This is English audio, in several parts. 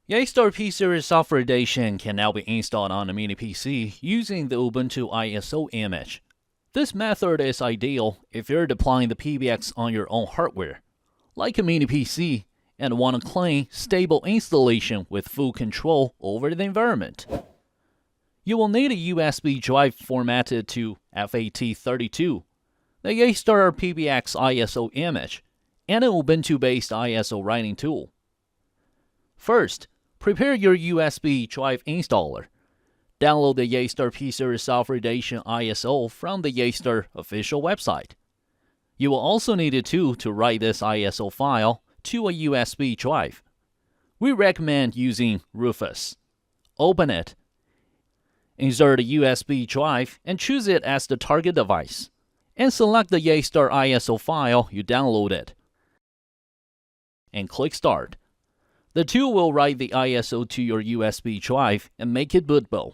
Yeastar P-Series Software Edition can now be installed on a mini PC using the Ubuntu ISO image. This method is ideal if you're deploying the PBX on your own hardware, like a mini PC, and want a clean, stable installation with full control over the environment. You will need a USB drive formatted to FAT32, the Yeastar PBX ISO image, and an Ubuntu-based ISO writing tool. First, prepare your USB drive installer. Download the Yeastar P-Series Software Edition ISO from the Yeastar official website. You will also need a tool to write this ISO file to a USB drive. We recommend using Rufus. Open it. Insert a USB drive and choose it as the target device. And select the Yeastar ISO file you downloaded. And click Start. The tool will write the ISO to your USB drive and make it bootable.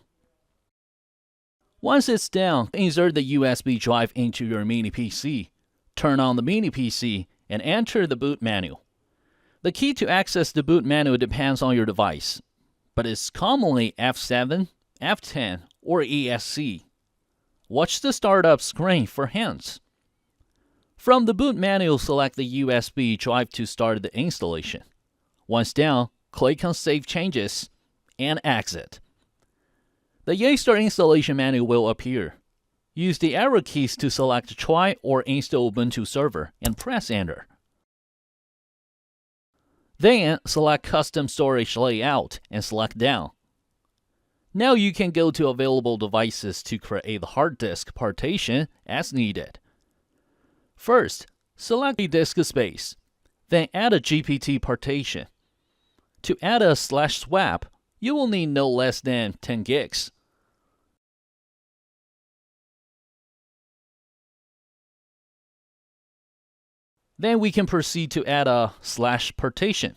Once it's done, insert the USB drive into your mini PC. Turn on the mini PC and enter the boot menu. The key to access the boot menu depends on your device, but it's commonly F7, F10, or ESC. Watch the startup screen for hints. From the boot menu, select the USB drive to start the installation. Once done, click on Save Changes and exit. The Yeastar installation menu will appear. Use the arrow keys to select Try or Install Ubuntu Server and press Enter. Then, select Custom Storage Layout and select Down. Now you can go to available devices to create the hard disk partition as needed. First, select the disk space, then add a GPT partition. To add a /swap, you will need no less than 10 gigs. Then we can proceed to add a /partition,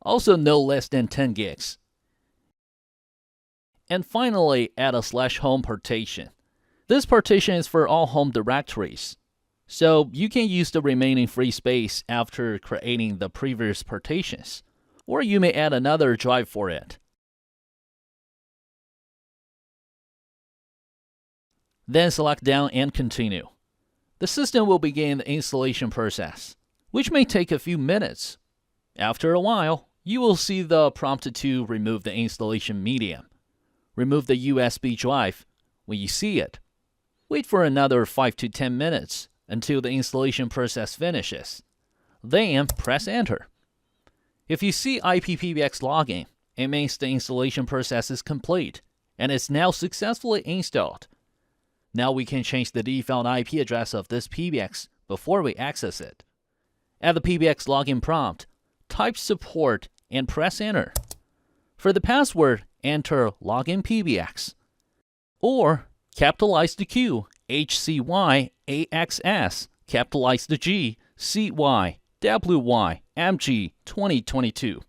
also no less than 10 gigs. And finally, add a /home partition. This partition is for all home directories, so you can use the remaining free space after creating the previous partitions, or you may add another drive for it. Then select Down and continue. The system will begin the installation process, which may take a few minutes. After a while, you will see the prompt to remove the installation medium. Remove the USB drive when you see it. Wait for another 5 to 10 minutes until the installation process finishes. Then press Enter. If you see IPPBX login, it means the installation process is complete and it's now successfully installed. Now we can change the default IP address of this PBX before we access it. At the PBX login prompt, type support and press Enter. For the password, enter login PBX. Or capitalize the Q, HCYAXS, capitalize the G, CYWYMG 2022.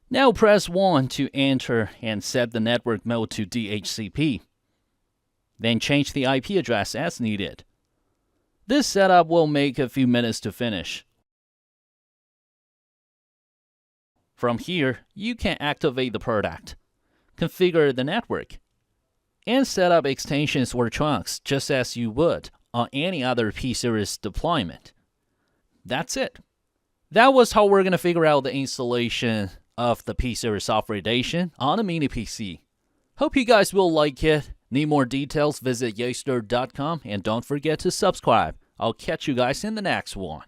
Now press 1 to enter and set the network mode to DHCP. Then change the IP address as needed. This setup will make a few minutes to finish. From here, you can activate the product, configure the network, and set up extensions or trunks just as you would on any other P-Series deployment. That's it. That was how we're going to figure out the installation of the P-Series Software Edition on a mini PC. Hope you guys will like it. Need more details? Visit yeastar.com and don't forget to subscribe. I'll catch you guys in the next one.